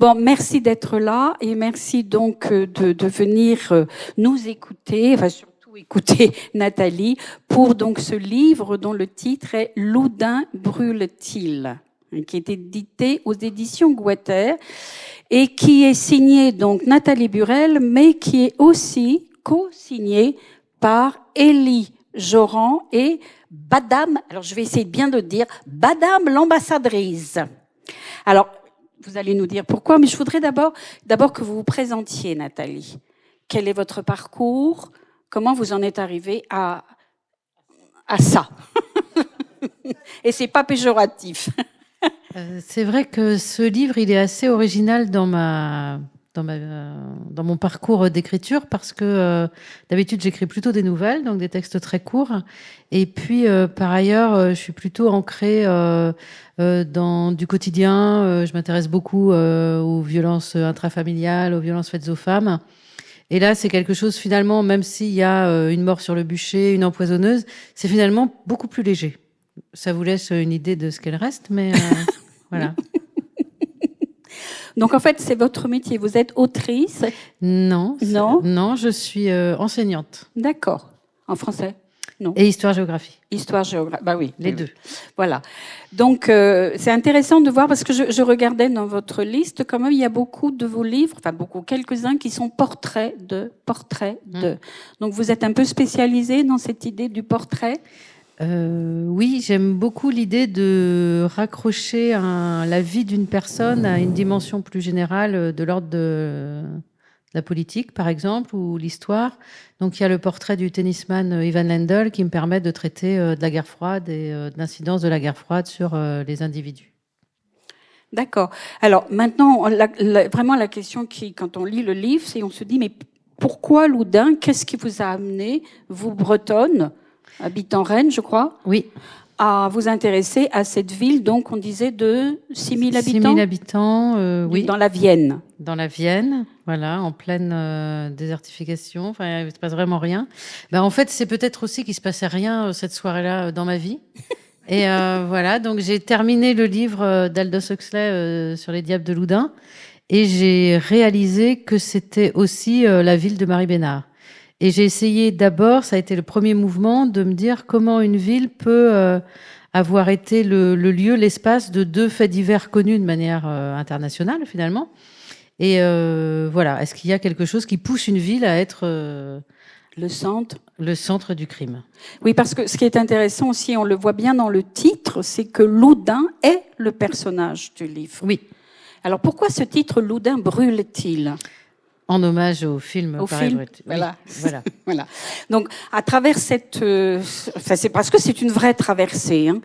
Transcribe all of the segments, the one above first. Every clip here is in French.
Bon, merci d'être là et merci donc de venir nous écouter, enfin surtout écouter Nathalie, pour donc ce livre dont le titre est « Loudun brûle-t-il » qui est édité aux éditions Guater et qui est signé donc Nathalie Burel, mais qui est aussi co-signé par Élie Joran et Badam, alors je vais essayer bien de le dire, Badam l'ambassadrice. Alors, vous allez nous dire pourquoi, mais je voudrais d'abord que vous vous présentiez, Nathalie. Quel est votre parcours? Comment vous en êtes arrivée à ça? Et c'est pas péjoratif. C'est vrai que ce livre, il est assez original dans mon parcours d'écriture parce que d'habitude j'écris plutôt des nouvelles, donc des textes très courts. Et puis par ailleurs, je suis plutôt ancrée dans du quotidien. Je m'intéresse beaucoup aux violences intrafamiliales, aux violences faites aux femmes. Et là, c'est quelque chose finalement, même s'il y a une mort sur le bûcher, une empoisonneuse, c'est finalement beaucoup plus léger. Ça vous laisse une idée de ce qu'elle reste, mais voilà. Donc en fait, c'est votre métier. Vous êtes autrice? Non. Non, je suis enseignante. D'accord. En français? Non. Et histoire-géographie. Histoire-géographie, bah oui. Les deux. Voilà. Donc c'est intéressant de voir parce que je regardais dans votre liste quand même il y a beaucoup de vos livres, enfin beaucoup, quelques-uns qui sont portraits de. Donc vous êtes un peu spécialisée dans cette idée du portrait. Oui, j'aime beaucoup l'idée de raccrocher la vie d'une personne à une dimension plus générale de l'ordre de la politique, par exemple, ou l'histoire. Donc, il y a le portrait du tennisman Ivan Lendl qui me permet de traiter de la guerre froide et de l'incidence de la guerre froide sur les individus. D'accord. Alors, maintenant, vraiment la question qui, quand on lit le livre, c'est on se dit, mais pourquoi Loudun? Qu'est-ce qui vous a amené, vous, bretonne, habitant Rennes, je crois. Oui. À vous intéresser à cette ville, donc on disait de 6 000 habitants. 6 000 habitants, oui. Dans la Vienne. Dans la Vienne, voilà, en pleine désertification. Enfin, il ne se passe vraiment rien. Ben, en fait, c'est peut-être aussi qu'il ne se passait rien cette soirée-là dans ma vie. Et voilà, donc j'ai terminé le livre d'Aldous Huxley sur les diables de Loudun. Et j'ai réalisé que c'était aussi la ville de Marie Bénard. Et j'ai essayé d'abord, ça a été le premier mouvement, de me dire comment une ville peut avoir été le lieu, l'espace de deux faits divers connus de manière internationale finalement. Et voilà, est-ce qu'il y a quelque chose qui pousse une ville à être le centre du crime? Oui, parce que ce qui est intéressant aussi, on le voit bien dans le titre, c'est que Loudun est le personnage du livre. Oui. Alors pourquoi ce titre Loudun brûle-t-il? En hommage au film. Voilà. Oui, voilà. Voilà. Donc, à travers cette, c'est parce que c'est une vraie traversée. Hein.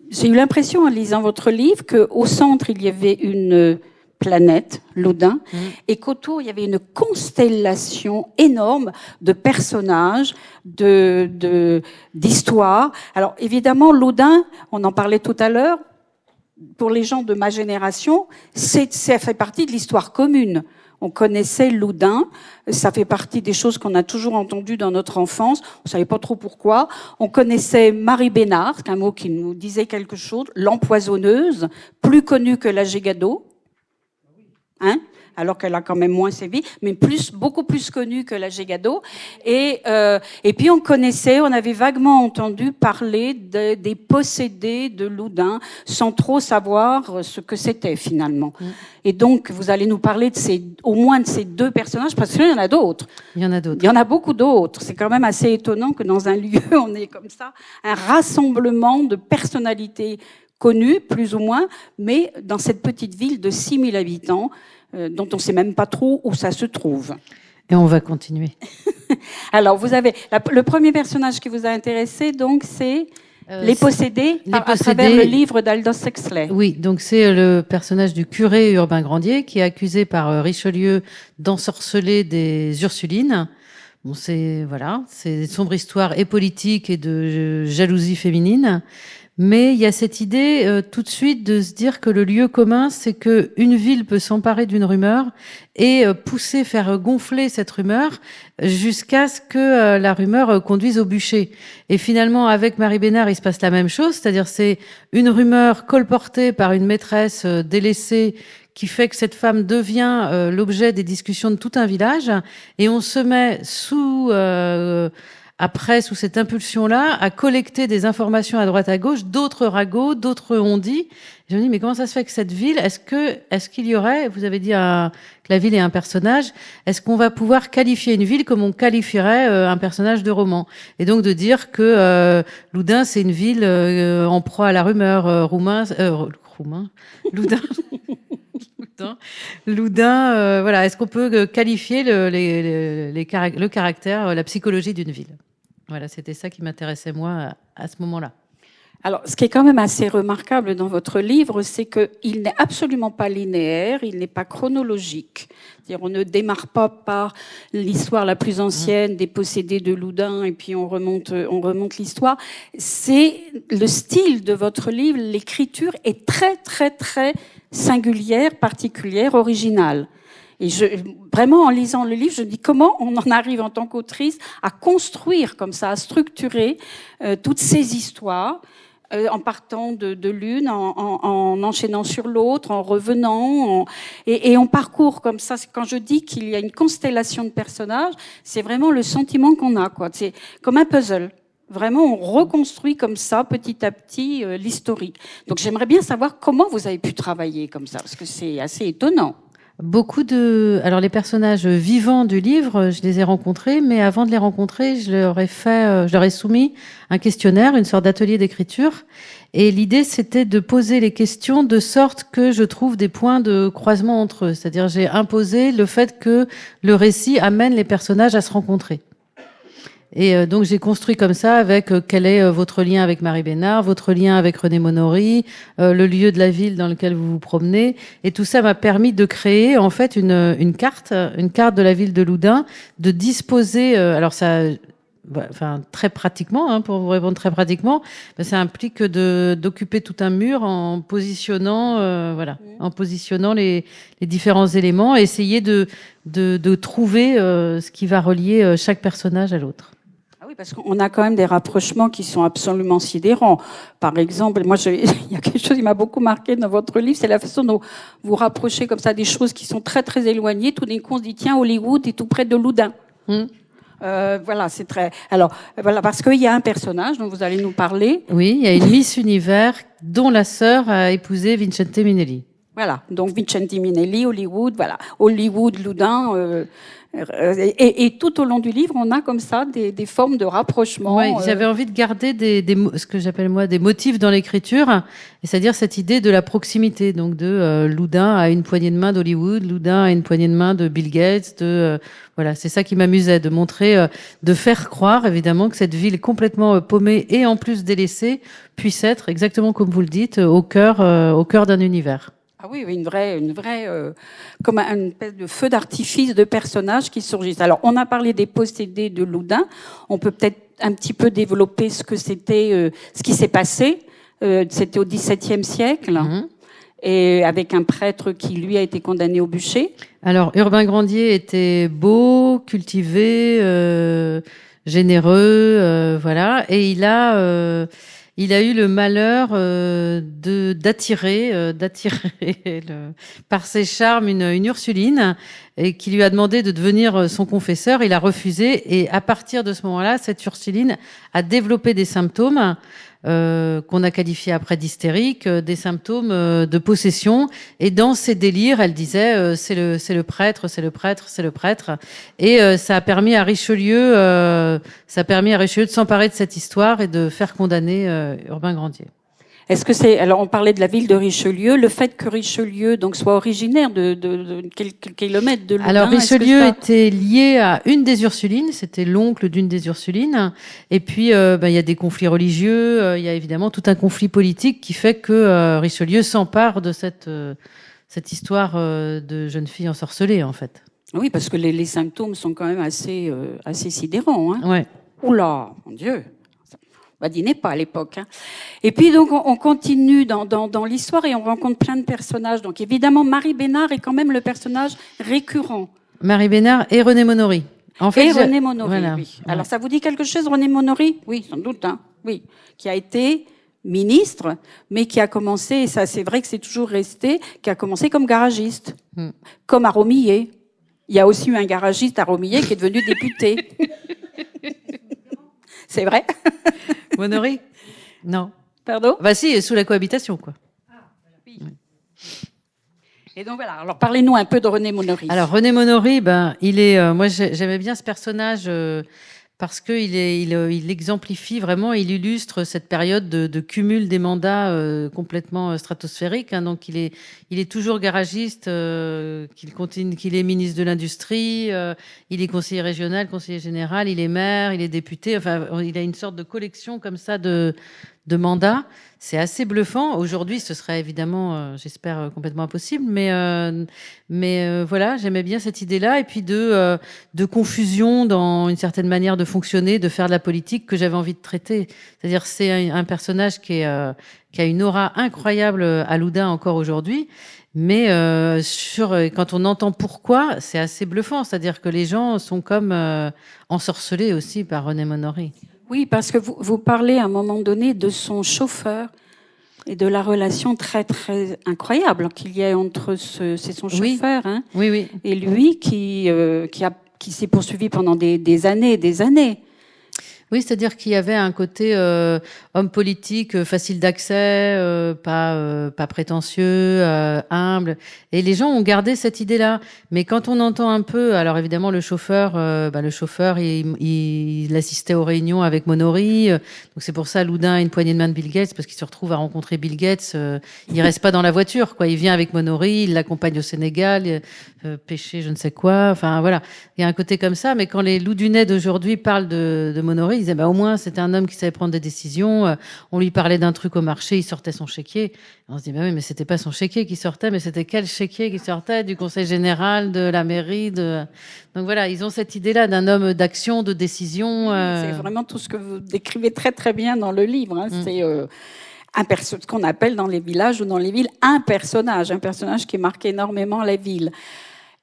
J'ai eu l'impression, en lisant votre livre, que au centre il y avait une planète, Loudun, et qu'autour il y avait une constellation énorme de personnages, d'histoires. Alors, évidemment, Loudun, on en parlait tout à l'heure. Pour les gens de ma génération, ça fait partie de l'histoire commune. On connaissait Loudun, ça fait partie des choses qu'on a toujours entendues dans notre enfance, on savait pas trop pourquoi. On connaissait Marie Bénard, un mot qui nous disait quelque chose, l'empoisonneuse, plus connue que la Gégado, hein, alors qu'elle a quand même moins sévi, mais beaucoup plus connue que la Gégado. Et puis on avait vaguement entendu parler des possédés de Loudun, sans trop savoir ce que c'était finalement. Et donc vous allez nous parler au moins de ces deux personnages, parce qu'il y en a d'autres. Il y en a d'autres. Il y en a beaucoup d'autres. C'est quand même assez étonnant que dans un lieu, on ait comme ça un rassemblement de personnalités connues, plus ou moins, mais dans cette petite ville de 6 000 habitants, dont on ne sait même pas trop où ça se trouve. Et on va continuer. Alors, vous avez le premier personnage qui vous a intéressé, donc c'est les possédés, à travers le livre d'Aldous Huxley. Oui, donc c'est le personnage du curé Urbain Grandier qui est accusé par Richelieu d'ensorceler des Ursulines. Bon, c'est une sombre histoire et politique et de jalousie féminine. Mais il y a cette idée tout de suite de se dire que le lieu commun, c'est que une ville peut s'emparer d'une rumeur et faire gonfler cette rumeur jusqu'à ce que la rumeur conduise au bûcher. Et finalement, avec Marie Bénard, il se passe la même chose, c'est-à-dire c'est une rumeur colportée par une maîtresse délaissée qui fait que cette femme devient l'objet des discussions de tout un village, et on se met après, sous cette impulsion-là, à collecter des informations à droite à gauche, d'autres ragots, d'autres on-dit. Je me dis, mais comment ça se fait que cette ville, est-ce qu'il y aurait, vous avez dit que la ville est un personnage, est-ce qu'on va pouvoir qualifier une ville comme on qualifierait un personnage de roman? Et donc de dire que Loudun, c'est une ville en proie à la rumeur, Loudun. Loudun, voilà. Est-ce qu'on peut qualifier le caractère, la psychologie d'une ville? Voilà, c'était ça qui m'intéressait moi à ce moment-là. Alors, ce qui est quand même assez remarquable dans votre livre, c'est qu'il n'est absolument pas linéaire, il n'est pas chronologique. C'est-à-dire, on ne démarre pas par l'histoire la plus ancienne des possédés de Loudun et puis on remonte l'histoire. C'est le style de votre livre, l'écriture est très, très, très singulière, particulière, originale. Et vraiment, en lisant le livre, je me dis comment on en arrive en tant qu'autrice à construire comme ça, à structurer toutes ces histoires en partant de l'une, en enchaînant sur l'autre, en revenant, et on parcourt comme ça. Quand je dis qu'il y a une constellation de personnages, c'est vraiment le sentiment qu'on a, quoi. C'est comme un puzzle. Vraiment, on reconstruit comme ça, petit à petit, l'historique. Donc, j'aimerais bien savoir comment vous avez pu travailler comme ça, parce que c'est assez étonnant. Alors les personnages vivants du livre, je les ai rencontrés, mais avant de les rencontrer, je leur ai soumis un questionnaire, une sorte d'atelier d'écriture. Et l'idée, c'était de poser les questions de sorte que je trouve des points de croisement entre eux. C'est-à-dire, j'ai imposé le fait que le récit amène les personnages à se rencontrer. Et donc j'ai construit comme ça avec quel est votre lien avec Marie Bénard, votre lien avec René Monory, le lieu de la ville dans lequel vous vous promenez, et tout ça m'a permis de créer en fait une carte de la ville de Loudun, de disposer très pratiquement, pour vous répondre très pratiquement, ça implique d'occuper tout un mur en positionnant les différents éléments, et essayer de trouver ce qui va relier chaque personnage à l'autre. Oui, parce qu'on a quand même des rapprochements qui sont absolument sidérants. Par exemple, moi, il y a quelque chose qui m'a beaucoup marqué dans votre livre, c'est la façon dont vous rapprochez comme ça des choses qui sont très très éloignées. Tout d'un coup, on se dit tiens, Hollywood est tout près de Loudun. Voilà, c'est très. Alors voilà, parce qu'il y a un personnage dont vous allez nous parler. Oui, il y a une Miss Univers dont la sœur a épousé Vincente Minelli. Voilà, donc Vincente Minelli, Hollywood, voilà, Hollywood, Loudun. Et tout au long du livre, on a comme ça des formes de rapprochement. Oui, j'avais envie de garder ce que j'appelle moi des motifs dans l'écriture, et c'est-à-dire cette idée de la proximité, donc de Loudun à une poignée de main d'Hollywood, Loudun à une poignée de main de Bill Gates, voilà, c'est ça qui m'amusait, de montrer, de faire croire évidemment que cette ville complètement paumée et en plus délaissée puisse être exactement comme vous le dites au cœur d'un univers. Ah oui, une vraie, comme une espèce de feu d'artifice de personnages qui surgissent. Alors, on a parlé des possédés de Loudun. On peut peut-être un petit peu développer ce qui s'est passé. C'était au XVIIe siècle. Et avec un prêtre qui, lui, a été condamné au bûcher. Alors, Urbain Grandier était beau, cultivé, généreux, voilà. Et il a eu le malheur d'attirer par ses charmes une Ursuline, et qui lui a demandé de devenir son confesseur. Il a refusé, et à partir de ce moment-là, cette Ursuline a développé des symptômes qu'on a qualifiés après d'hystériques, des symptômes de possession. Et dans ces délires, elle disait c'est le prêtre, c'est le prêtre, c'est le prêtre. Et ça a permis à Richelieu de s'emparer de cette histoire et de faire condamner Urbain Grandier. Est-ce que alors on parlait de la ville de Richelieu, le fait que Richelieu donc soit originaire de quelques kilomètres de Loudun. Alors Richelieu était lié à une des Ursulines, c'était l'oncle d'une des Ursulines, et puis il y a des conflits religieux, il y a évidemment tout un conflit politique qui fait que Richelieu s'empare de cette histoire de jeune fille ensorcelée en fait. Oui, parce que les symptômes sont quand même assez sidérants. Hein. Ouais. Oula, mon Dieu. Badinait pas à l'époque. Hein. Et puis donc on continue dans l'histoire et on rencontre plein de personnages. Donc évidemment Marie Bénard est quand même le personnage récurrent. Marie Bénard et René Monory. En fait, et René Monory, voilà. Oui. Alors ça vous dit quelque chose, René Monory? Oui, sans doute. Hein. Oui, qui a été ministre, mais qui a commencé, et ça c'est vrai que c'est toujours resté, qui a commencé comme garagiste, comme à Romillet. Il y a aussi eu un garagiste à Romillet qui est devenu député. C'est vrai? Monory? Non. Pardon? Bah si, sous la cohabitation, quoi. Oui. Et donc voilà, alors parlez-nous un peu de René Monory. Alors René Monory, il est, moi j'aimais bien ce personnage parce que il exemplifie vraiment, il illustre cette période de cumul des mandats complètement stratosphérique. Hein. Donc il est toujours garagiste, qu'il est ministre de l'Industrie, il est conseiller régional, conseiller général, il est maire, il est député. Enfin, il a une sorte de collection comme ça de mandats. C'est assez bluffant. Aujourd'hui, ce serait évidemment, j'espère, complètement impossible. Mais voilà, j'aimais bien cette idée-là. Et puis de confusion dans une certaine manière de fonctionner, de faire de la politique que j'avais envie de traiter. C'est-à-dire, c'est un personnage qui a une aura incroyable à Loudun encore aujourd'hui. Mais quand on entend pourquoi, c'est assez bluffant. C'est-à-dire que les gens sont comme ensorcelés aussi par René Monory. Oui, parce que vous parlez à un moment donné de son chauffeur et de la relation très très incroyable qu'il y a entre c'est son chauffeur, hein, oui, et lui qui s'est poursuivi pendant des années et des années. Oui, c'est-à-dire qu'il y avait un côté homme politique, facile d'accès, pas prétentieux, humble. Et les gens ont gardé cette idée-là. Mais quand on entend un peu, alors évidemment le chauffeur, il assistait aux réunions avec Monory. Donc c'est pour ça Loudun a une poignée de main de Bill Gates parce qu'il se retrouve à rencontrer Bill Gates. Il reste pas dans la voiture, quoi. Il vient avec Monory, il l'accompagne au Sénégal, pêcher je ne sais quoi. Enfin voilà, il y a un côté comme ça. Mais quand les Loudunais d'aujourd'hui parlent de Monory, ils disaient au moins c'était un homme qui savait prendre des décisions. On lui parlait d'un truc au marché, il sortait son chéquier. Et on se dit oui, mais c'était pas son chéquier qui sortait, mais c'était quel chéquier qui sortait du conseil général, de la mairie, Donc voilà, ils ont cette idée-là d'un homme d'action, de décision. C'est vraiment tout ce que vous décrivez très très bien dans le livre. Hein. C'est ce qu'on appelle dans les villages ou dans les villes un personnage qui marque énormément la ville.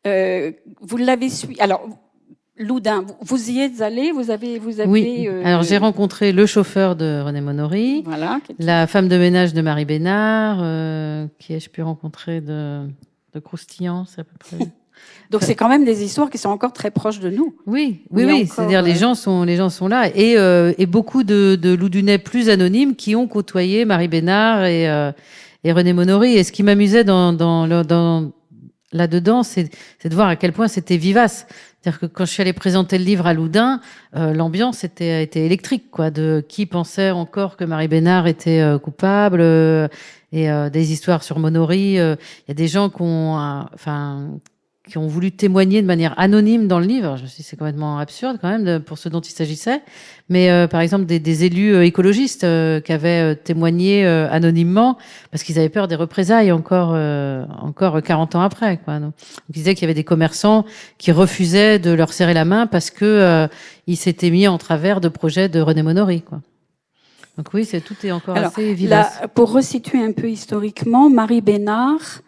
Vous l'avez suivi. Alors Loudun, vous y êtes allé, vous avez. Oui. Alors j'ai rencontré le chauffeur de René Monory, voilà, la femme de ménage de Marie Bénard, qui ai-je pu rencontrer de croustillant, c'est à peu près. Donc c'est quand même des histoires qui sont encore très proches de nous. Oui. C'est-à-dire les gens sont là et beaucoup de Loudunais plus anonymes qui ont côtoyé Marie Bénard et René Monory. Et ce qui m'amusait là-dedans, c'est de voir à quel point c'était vivace. C'est-à-dire que quand je suis allée présenter le livre à Loudun, l'ambiance était électrique, quoi. De qui pensait encore que Marie Bénard était coupable et des histoires sur Monory. Il y a des gens qui ont voulu témoigner de manière anonyme dans le livre. Je me suis dit, c'est complètement absurde quand même pour ce dont il s'agissait. Mais par exemple, des élus écologistes qui avaient témoigné anonymement parce qu'ils avaient peur des représailles encore 40 ans après, quoi. Donc, ils disaient qu'il y avait des commerçants qui refusaient de leur serrer la main parce que ils s'étaient mis en travers de projets de René Monory, quoi. Donc oui, tout est encore assez vivace. Là, pour resituer un peu historiquement, Marie Bénard,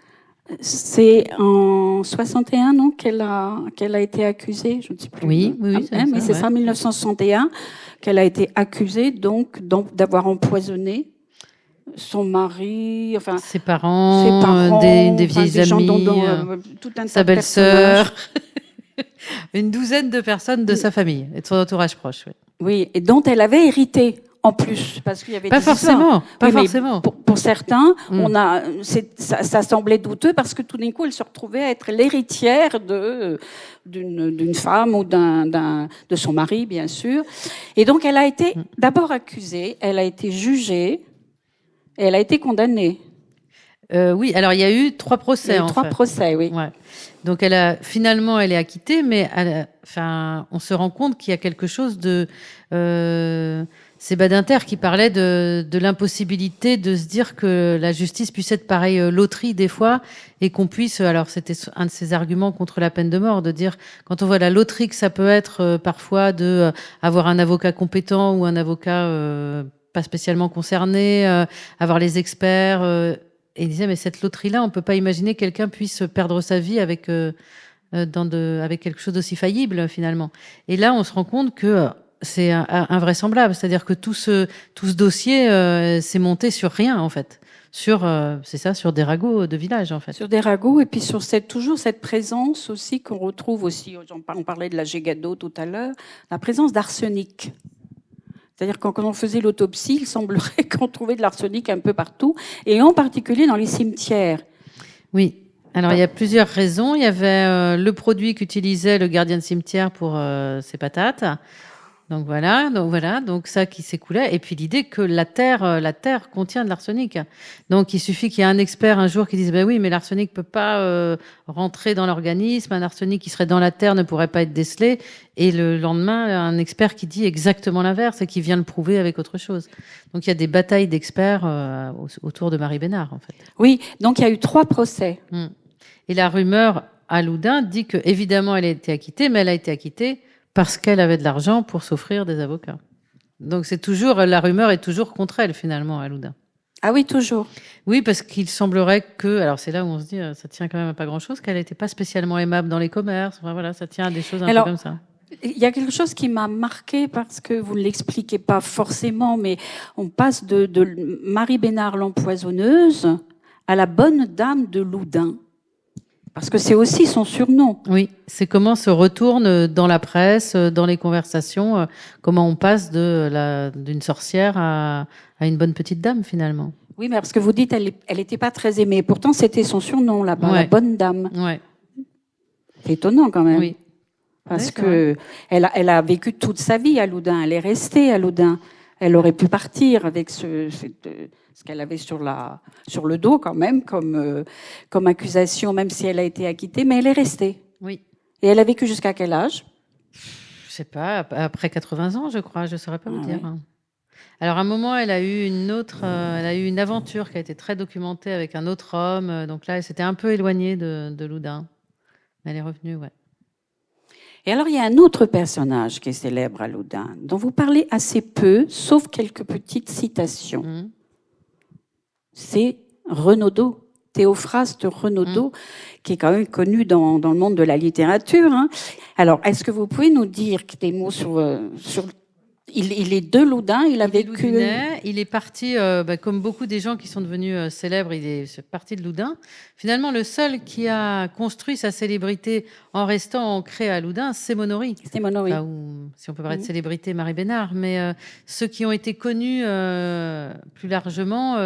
c'est en 61, non, qu'elle a été accusée, je ne sais plus. Oui, c'est ça, 1961, qu'elle a été accusée donc d'avoir empoisonné son mari, enfin ses parents, des vieilles amies, tout un sa belle-sœur, une douzaine de personnes de sa famille et de son entourage proche. Oui. Oui, et dont elle avait hérité. En plus, parce qu'il y avait pas forcément. Pour certains, ça semblait douteux parce que tout d'un coup, elle se retrouvait à être l'héritière d'une femme ou de son mari, bien sûr. Et donc, elle a été d'abord accusée, elle a été jugée, et elle a été condamnée. Oui, alors il y a eu 3 procès. Il y a eu 3 procès, oui. Ouais. Donc finalement, elle est acquittée, mais on se rend compte qu'il y a quelque chose de. C'est Badinter qui parlait de l'impossibilité de se dire que la justice puisse être pareille loterie des fois et qu'on puisse. Alors c'était un de ses arguments contre la peine de mort, de dire quand on voit la loterie que ça peut être parfois de avoir un avocat compétent ou un avocat pas spécialement concerné, avoir les experts. Et il disait mais cette loterie-là, on peut pas imaginer que quelqu'un puisse perdre sa vie avec quelque chose d'aussi faillible finalement. Et là, on se rend compte que c'est invraisemblable. C'est-à-dire que tout ce dossier s'est monté sur rien, en fait. Sur des ragots de village, en fait. Sur des ragots, et puis sur toujours cette présence aussi qu'on retrouve aussi, on parlait de la Gégado tout à l'heure, la présence d'arsenic. C'est-à-dire quand on faisait l'autopsie, il semblerait qu'on trouvait de l'arsenic un peu partout, et en particulier dans les cimetières. Oui. Alors, il y a plusieurs raisons. Il y avait le produit qu'utilisait le gardien de cimetière pour ses patates. Donc voilà, ça qui s'écoulait. Et puis l'idée que la terre contient de l'arsenic. Donc il suffit qu'il y ait un expert un jour qui dise, oui, mais l'arsenic peut pas rentrer dans l'organisme. Un arsenic qui serait dans la terre ne pourrait pas être décelé. Et le lendemain, un expert qui dit exactement l'inverse et qui vient le prouver avec autre chose. Donc il y a des batailles d'experts autour de Marie Bénard, en fait. Oui, donc il y a eu 3 procès. Et la rumeur à Loudun dit que évidemment elle a été acquittée, mais elle a été acquittée parce qu'elle avait de l'argent pour s'offrir des avocats. Donc la rumeur est toujours contre elle finalement à Loudun. Ah oui, toujours. Oui, parce qu'il semblerait que, alors c'est là où on se dit, ça tient quand même à pas grand-chose, qu'elle n'était pas spécialement aimable dans les commerces. Enfin voilà, ça tient à des choses un peu comme ça. Il y a quelque chose qui m'a marqué parce que vous ne l'expliquez pas forcément, mais on passe de Marie Bénard l'empoisonneuse à la bonne dame de Loudun. Parce que c'est aussi son surnom. Oui, c'est comment se retourne dans la presse, dans les conversations, comment on passe d'une sorcière à une bonne petite dame finalement. Oui, mais parce que vous dites elle était pas très aimée. Pourtant, c'était son surnom là-bas, la bonne dame. Ouais. C'est étonnant quand même. Oui. Parce que elle a vécu toute sa vie à Loudun. Elle est restée à Loudun. Elle aurait pu partir avec ce qu'elle avait sur le dos quand même comme accusation, même si elle a été acquittée, mais elle est restée. Oui. Et elle a vécu jusqu'à quel âge? Je sais pas, après 80 ans, je crois, je saurais pas vous dire. Ouais. Alors à un moment, elle a eu une aventure qui a été très documentée avec un autre homme. Donc là, elle s'était un peu éloignée de Loudun. Mais elle est revenue, ouais. Et alors, il y a un autre personnage qui est célèbre à Loudun, dont vous parlez assez peu, sauf quelques petites citations. C'est Renaudot, Théophraste Renaudot, qui est quand même connu dans le monde de la littérature. Alors, est-ce que vous pouvez nous dire des mots sur il est de Loudun, il a vécu... Il est parti, comme beaucoup des gens qui sont devenus célèbres, il est parti de Loudun. Finalement, le seul qui a construit sa célébrité en restant ancré à Loudun, c'est Monory. C'est Monory. Si on peut parler de célébrité, Marie Bénard. Mais ceux qui ont été connus plus largement...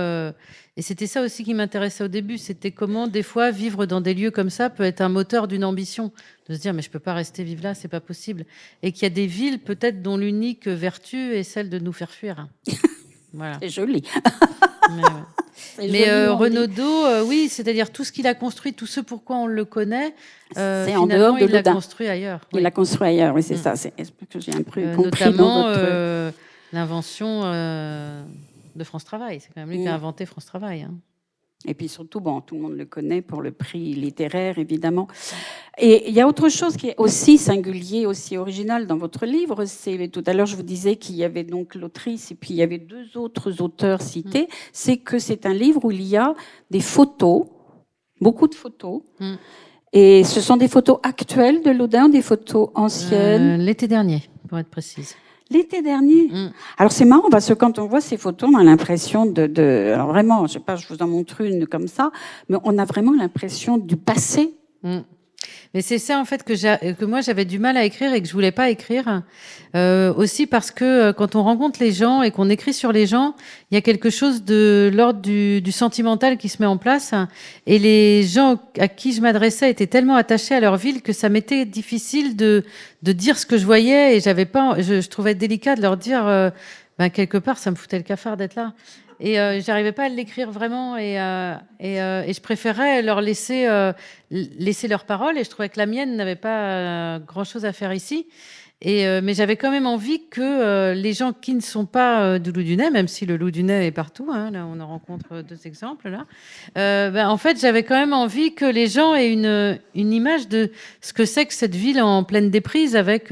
et c'était ça aussi qui m'intéressait au début, c'était comment des fois vivre dans des lieux comme ça peut être un moteur d'une ambition, de se dire mais je peux pas rester vivre là, c'est pas possible, et qu'il y a des villes peut-être dont l'unique vertu est celle de nous faire fuir. Voilà. C'est joli. Mais Renaudot, oui, c'est-à-dire tout ce qu'il a construit, tout ce pourquoi on le connaît, c'est en dehors de il l'a Loudun. Construit ailleurs. Il l'a construit ailleurs, oui, c'est ça. C'est que j'ai un peu compris notamment dans votre... l'invention de France Travail. C'est quand même lui qui a inventé France Travail. Et puis surtout, tout le monde le connaît pour le prix littéraire, évidemment. Et il y a autre chose qui est aussi singulier, aussi original dans votre livre. C'est, tout à l'heure, je vous disais qu'il y avait donc l'autrice et puis il y avait 2 autres auteurs cités. C'est que c'est un livre où il y a des photos, beaucoup de photos. Et ce sont des photos actuelles de Loudun, des photos anciennes. L'été dernier, pour être précise. L'été dernier. Alors c'est marrant parce que quand on voit ces photos, on a l'impression alors vraiment, je sais pas, je vous en montre une comme ça, mais on a vraiment l'impression du passé. Mais c'est ça en fait que moi j'avais du mal à écrire et que je voulais pas écrire aussi parce que quand on rencontre les gens et qu'on écrit sur les gens, il y a quelque chose de l'ordre du sentimental qui se met en place et les gens à qui je m'adressais étaient tellement attachés à leur ville que ça m'était difficile de dire ce que je voyais et je trouvais délicat de leur dire quelque part ça me foutait le cafard d'être là. Et j'arrivais pas à l'écrire vraiment et je préférais leur laisser leur parole et je trouvais que la mienne n'avait pas grand chose à faire ici. Mais j'avais quand même envie que les gens qui ne sont pas du Loudunais, même si le Loudunais est partout, là on en rencontre 2 exemples là. En fait, j'avais quand même envie que les gens aient une image de ce que c'est que cette ville en pleine déprise, avec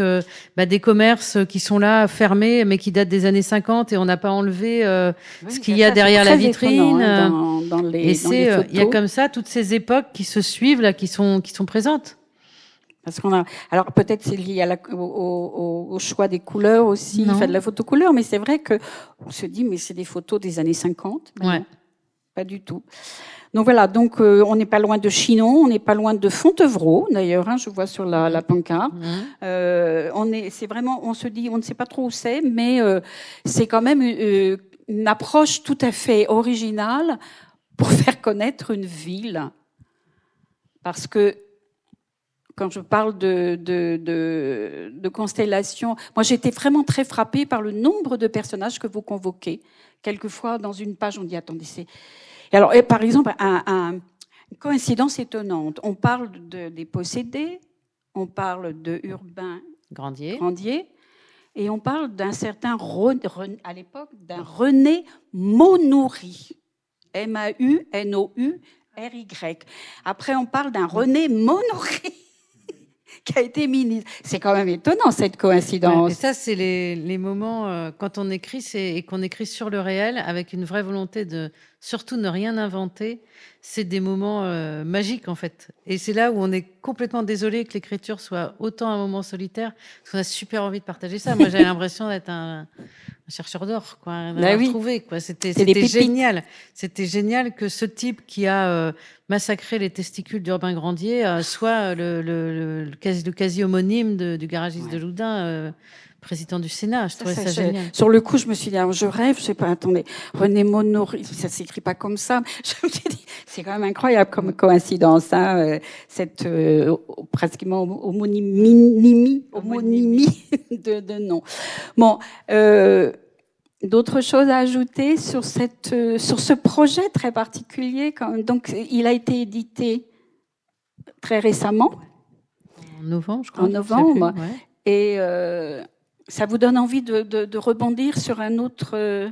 des commerces qui sont là fermés, mais qui datent des années 50 et on n'a pas enlevé ce qu'il y a derrière la vitrine. Dans les photos. Il y a comme ça toutes ces époques qui se suivent là, qui sont présentes. Parce qu'on a, alors peut-être c'est lié au choix des couleurs aussi, Non. enfin de la photocouleur, mais c'est vrai que on se dit, mais c'est des photos des années 50. Ben Ouais. non, pas du tout. Donc voilà, donc on n'est pas loin de Chinon, on n'est pas loin de Fontevraud d'ailleurs, hein, je vois sur la pancarte. C'est vraiment, on se dit, on ne sait pas trop où c'est, mais c'est quand même une approche tout à fait originale pour faire connaître une ville, parce que quand je parle de constellation, moi j'étais vraiment très frappée par le nombre de personnages que vous convoquez. Quelquefois, dans une page, on dit attendez, c'est. Et alors, par exemple, une coïncidence étonnante. On parle des possédés, on parle de Urbain Grandier, et on parle d'un certain à l'époque d'un René Monoury, Maunoury. Après, on parle d'un René Monoury qui a été ministre. C'est quand même étonnant, cette coïncidence. Ouais, et ça, c'est les moments quand on écrit et qu'on écrit sur le réel avec une vraie volonté de surtout ne rien inventer. C'est des moments magiques, en fait. Et c'est là où on est complètement désolé que l'écriture soit autant un moment solitaire, parce qu'on a super envie de partager ça. Moi, j'avais l'impression d'être un chercheur d'or, quoi, d'avoir trouvé, quoi. C'était génial. C'était génial que ce type qui a massacré les testicules d'Urbain Grandier soit le quasi homonyme du garagiste de Loudun, président du Sénat. Je trouvais ça génial. Sur le coup, je me suis dit, alors, je rêve, je sais pas, attendez, René Monoury, ça s'écrit pas comme ça. Je me suis dit, c'est quand même incroyable comme coïncidence, hein, cette pratiquement homonymie de nom. Bon, d'autres choses à ajouter sur ce projet très particulier quand même. Donc, il a été édité très récemment. En novembre, je crois. En novembre. Ouais. Et ça vous donne envie de rebondir sur un autre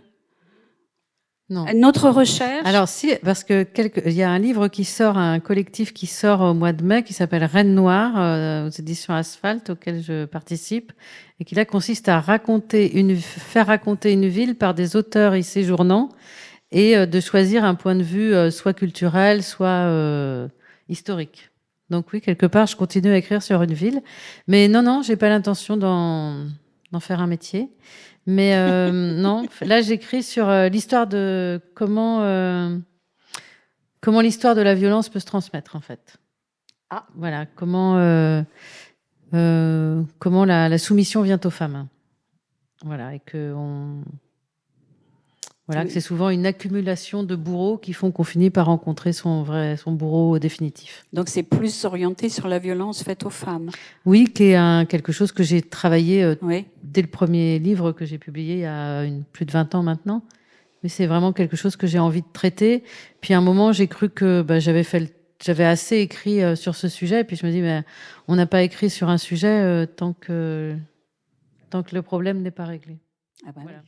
une autre recherche? Alors si, parce que il y a un livre qui sort, un collectif qui sort au mois de mai, qui s'appelle Reine Noire, aux éditions Asphalte, auquel je participe, et qui là consiste à faire raconter une ville par des auteurs y séjournant, et de choisir un point de vue soit culturel, soit historique. Donc oui, quelque part, je continue à écrire sur une ville, mais non, j'ai pas l'intention d'en faire un métier. Mais non, là j'écris sur l'histoire de comment l'histoire de la violence peut se transmettre en fait. Ah. Voilà, comment la soumission vient aux femmes. Voilà, et que que c'est souvent une accumulation de bourreaux qui font qu'on finit par rencontrer son bourreau définitif. Donc c'est plus orienté sur la violence faite aux femmes. Oui, qui est quelque chose que j'ai travaillé dès le premier livre que j'ai publié il y a plus de 20 ans maintenant. Mais c'est vraiment quelque chose que j'ai envie de traiter. Puis à un moment, j'ai cru que j'avais assez écrit sur ce sujet. Et puis je me dis, on n'a pas écrit sur un sujet tant que le problème n'est pas réglé. Ah bah voilà. Oui.